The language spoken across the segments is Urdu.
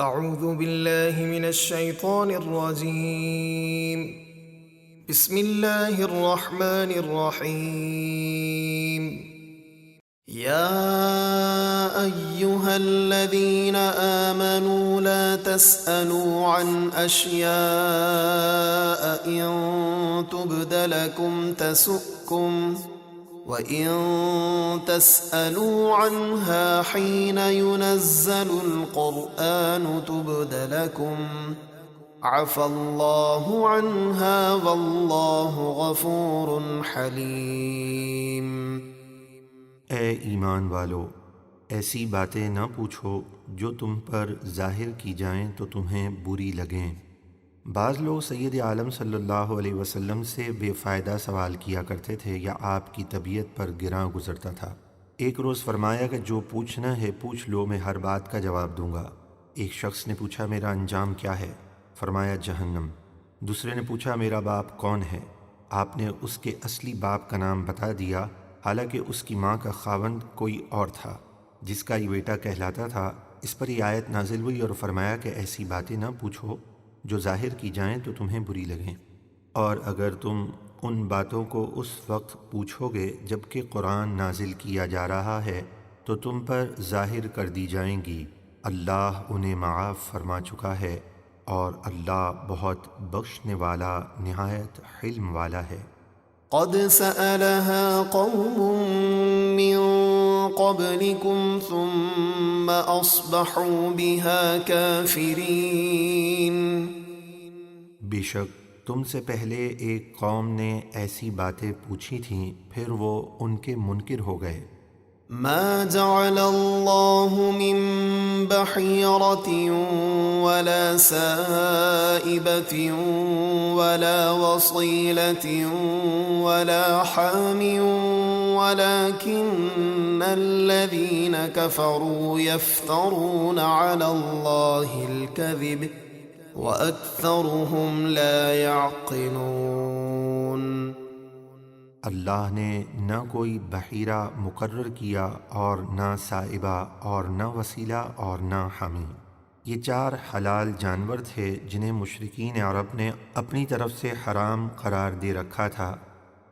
اعوذ باللہ من الشیطان الرجیم بسم اللہ الرحمن الرحیم یا ایہا الذین آمنوا لا تسألوا عن اشیاء ان تبد لکم تسؤکم وَإِن تَسْأَلُوا عَنْهَا حِينَ يُنَزَّلُ الْقُرْآنُ تُبْدَ لَكُمْ عَفَا اللَّهُ عَنْهَا وَاللَّهُ غَفُورٌ حَلِيمٌ۔ اے ایمان والو، ایسی باتیں نہ پوچھو جو تم پر ظاہر کی جائیں تو تمہیں بری لگیں۔ بعض لوگ سید عالم صلی اللہ علیہ وسلم سے بے فائدہ سوال کیا کرتے تھے یا آپ کی طبیعت پر گراں گزرتا تھا۔ ایک روز فرمایا کہ جو پوچھنا ہے پوچھ لو، میں ہر بات کا جواب دوں گا۔ ایک شخص نے پوچھا میرا انجام کیا ہے؟ فرمایا جہنم۔ دوسرے نے پوچھا میرا باپ کون ہے؟ آپ نے اس کے اصلی باپ کا نام بتا دیا، حالانکہ اس کی ماں کا خاوند کوئی اور تھا جس کا یہ بیٹا کہلاتا تھا۔ اس پر یہ آیت نازل ہوئی اور فرمایا کہ ایسی باتیں نہ پوچھو جو ظاہر کی جائیں تو تمہیں بری لگیں، اور اگر تم ان باتوں کو اس وقت پوچھو گے جب کہ قرآن نازل کیا جا رہا ہے تو تم پر ظاہر کر دی جائیں گی۔ اللہ انہیں معاف فرما چکا ہے اور اللہ بہت بخشنے والا نہایت حلم والا ہے۔ قد سألها قوم من قبلكم ثم أصبحوا بها كافرين۔ بے شک تم سے پہلے ایک قوم نے ایسی باتیں پوچھی تھیں پھر وہ ان کے منکر ہو گئے۔ ما جعل اللہ من بحیرة ولا سائبة ولا وصيلة ولا حام ولكن الذين كفروا يفترون على الله الكذب وأكثرهم لا يعقلون۔ اللہ نے نہ کوئی بحیرہ مقرر کیا اور نہ سائبہ اور نہ وسیلہ اور نہ حامی۔ یہ چار حلال جانور تھے جنہیں مشرکین عرب نے اپنی طرف سے حرام قرار دے رکھا تھا۔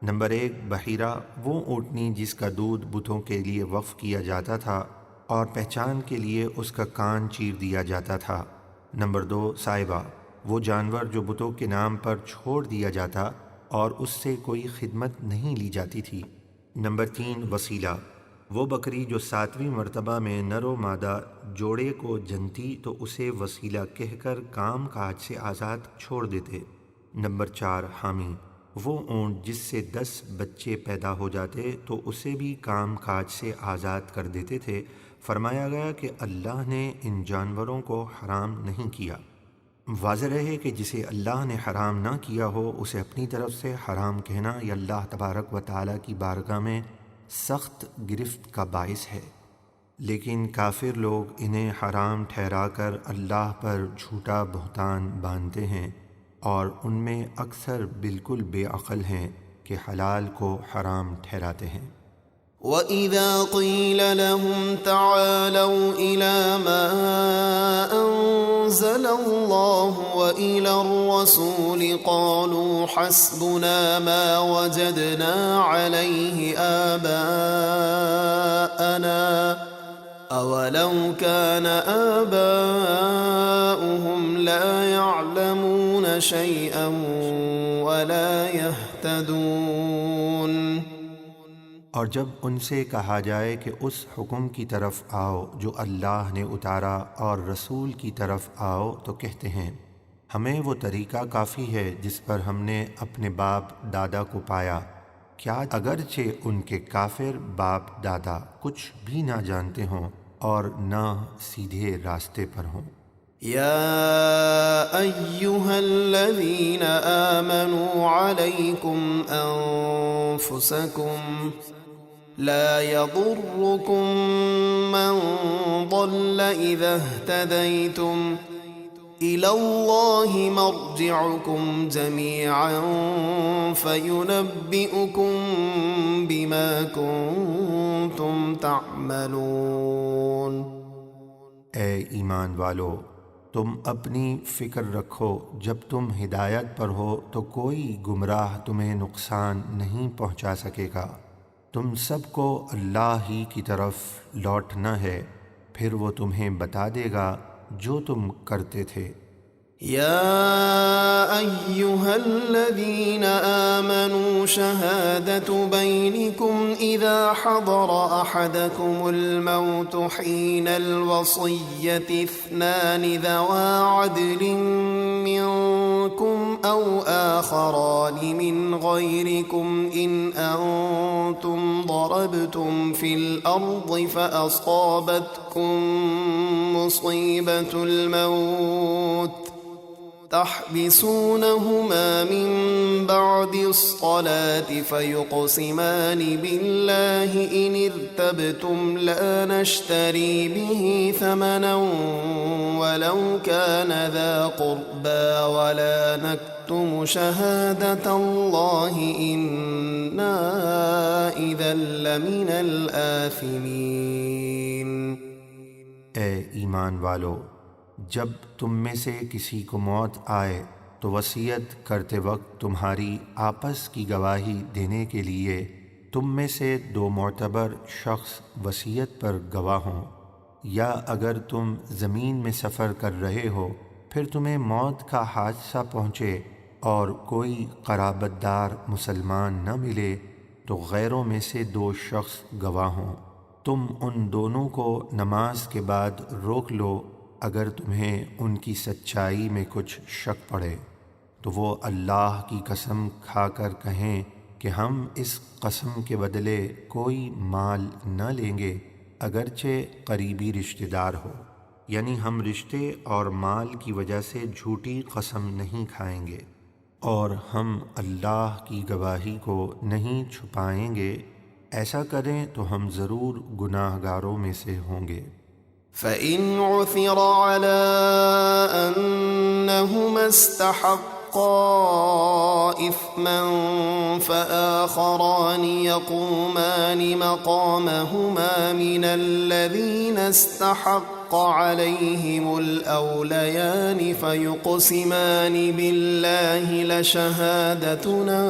نمبر 1 بحیرہ، وہ اونٹنی جس کا دودھ بتوں کے لیے وقف کیا جاتا تھا اور پہچان کے لیے اس کا کان چیر دیا جاتا تھا۔ نمبر 2 سائبہ، وہ جانور جو بتوں کے نام پر چھوڑ دیا جاتا اور اس سے کوئی خدمت نہیں لی جاتی تھی۔ نمبر 3 وسیلہ، وہ بکری جو 7ویں مرتبہ میں نر و مادہ جوڑے کو جنتی تو اسے وسیلہ کہہ کر کام کاج سے آزاد چھوڑ دیتے۔ نمبر 4 حامی، وہ اونٹ جس سے 10 بچے پیدا ہو جاتے تو اسے بھی کام کاج سے آزاد کر دیتے تھے۔ فرمایا گیا کہ اللہ نے ان جانوروں کو حرام نہیں کیا۔ واضح رہے کہ جسے اللہ نے حرام نہ کیا ہو اسے اپنی طرف سے حرام کہنا یا اللہ تبارک و تعالیٰ کی بارگاہ میں سخت گرفت کا باعث ہے، لیکن کافر لوگ انہیں حرام ٹھہرا کر اللہ پر جھوٹا بہتان باندھتے ہیں، اور ان میں اکثر بالکل بے عقل ہیں کہ حلال کو حرام ٹھہراتے ہیں۔ وَإِذَا قِيلَ لَهُمْ تَعَالَوْا إِلَى مَا أَنزَلَ اللَّهُ وَإِلَى الرَّسُولِ قَالُوا حَسْبُنَا مَا وَجَدْنَا عَلَيْهِ آبَاءَنَا أَوَلَوْ كَانَ آبَاؤُهُمْ لَا يَعْلَمُونَ شَيْئًا وَلَا يَهْتَدُونَ۔ اور جب ان سے کہا جائے کہ اس حکم کی طرف آؤ جو اللہ نے اتارا اور رسول کی طرف آؤ تو کہتے ہیں ہمیں وہ طریقہ کافی ہے جس پر ہم نے اپنے باپ دادا کو پایا، کیا اگرچہ ان کے کافر باپ دادا کچھ بھی نہ جانتے ہوں اور نہ سیدھے راستے پر ہوں۔ یا ایہا الذین آمنوا علیکم انفسکم لا يضركم من ضل اذا اهتديتم إلى الله مرجعكم جميعا فينبئكم بما كنتم تعملون۔ اے ایمان والو، تم اپنی فکر رکھو، جب تم ہدایت پر ہو تو کوئی گمراہ تمہیں نقصان نہیں پہنچا سکے گا۔ تم سب کو اللہ ہی کی طرف لوٹنا ہے، پھر وہ تمہیں بتا دے گا جو تم کرتے تھے۔ يا أيها الذين آمنوا شهادة بينكم إذا حضر أحدكم الموت حين الوصية اثنان ذوا عدل منكم أو آخران من غيركم إن أنتم ضربتم في الأرض فأصابتكم مصيبة الموت تحبسونهما من بعد الصلاة فيقسمان بالله إن ارتبتم لا نشتري به ثمنا ولو كان ذا قربى ولا نكتم شهادة الله إنا إذا لمن الآثمين۔ اے ایمان والو، جب تم میں سے کسی کو موت آئے تو وصیت کرتے وقت تمہاری آپس کی گواہی دینے کے لیے تم میں سے دو معتبر شخص وصیت پر گواہ ہوں، یا اگر تم زمین میں سفر کر رہے ہو پھر تمہیں موت کا حادثہ پہنچے اور کوئی قرابت دار مسلمان نہ ملے تو غیروں میں سے دو شخص گواہ ہوں۔ تم ان دونوں کو نماز کے بعد روک لو، اگر تمہیں ان کی سچائی میں کچھ شک پڑے تو وہ اللہ کی قسم کھا کر کہیں کہ ہم اس قسم کے بدلے کوئی مال نہ لیں گے اگرچہ قریبی رشتہ دار ہو، یعنی ہم رشتے اور مال کی وجہ سے جھوٹی قسم نہیں کھائیں گے اور ہم اللہ کی گواہی کو نہیں چھپائیں گے، ایسا کریں تو ہم ضرور گناہ گاروں میں سے ہوں گے۔ فَإِنْ عُثِرَ عَلَىٰ أَنَّهُمَا اسْتَحَقَّا إِثْمًا فَآخَرَانِ يَقُومَانِ مَقَامَهُمَا مِنَ الَّذِينَ اسْتَحَقَّ عَلَيْهِمُ الْأَوْلَيَانِ فَيُقْسِمَانِ بِاللَّهِ لَشَهَادَتُنَا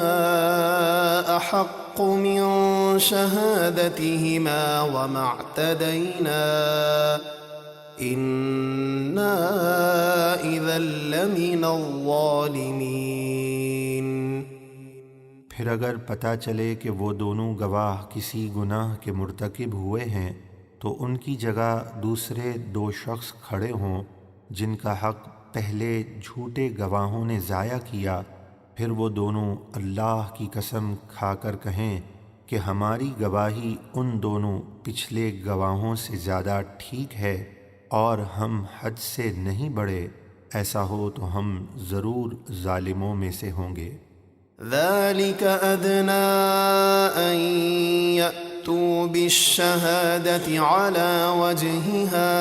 أَحَقُّ مِنْ شَهَادَتِهِمَا وَمَا اعْتَدَيْنَا إِنَّا إِذًا لَمِنَ الظَّالِمِينَ۔ پھر اگر پتہ چلے کہ وہ دونوں گواہ کسی گناہ کے مرتکب ہوئے ہیں تو ان کی جگہ دوسرے دو شخص کھڑے ہوں جن کا حق پہلے جھوٹے گواہوں نے ضائع کیا، پھر وہ دونوں اللہ کی قسم کھا کر کہیں کہ ہماری گواہی ان دونوں پچھلے گواہوں سے زیادہ ٹھیک ہے اور ہم حد سے نہیں بڑھے، ایسا ہو تو ہم ضرور ظالموں میں سے ہوں گے۔ ذَلِكَ أَدْنَىٰ أَن يَأْتُوا بِالشَّهَادَةِ عَلَىٰ وَجْهِهَا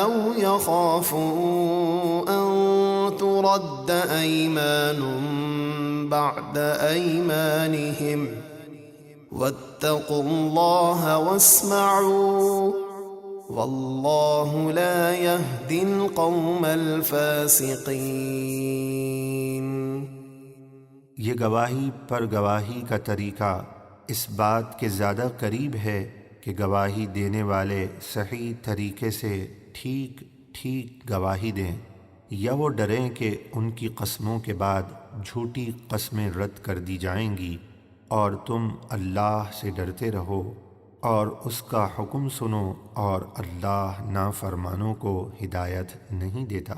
أَوْ يَخَافُوا أَن تُرَدَّ أَيْمَانٌ بَعْدَ أَيْمَانِهِمْ وَاتَّقُوا اللَّهَ وَاسْمَعُوا وَاللَّهُ لَا يَهْدِي الْقَوْمَ الْفَاسِقِينَ۔ یہ گواہی پر گواہی کا طریقہ اس بات کے زیادہ قریب ہے کہ گواہی دینے والے صحیح طریقے سے ٹھیک گواہی دیں، یا وہ ڈریں کہ ان کی قسموں کے بعد جھوٹی قسمیں رد کر دی جائیں گی، اور تم اللہ سے ڈرتے رہو اور اس کا حکم سنو، اور اللہ نافرمانوں کو ہدایت نہیں دیتا۔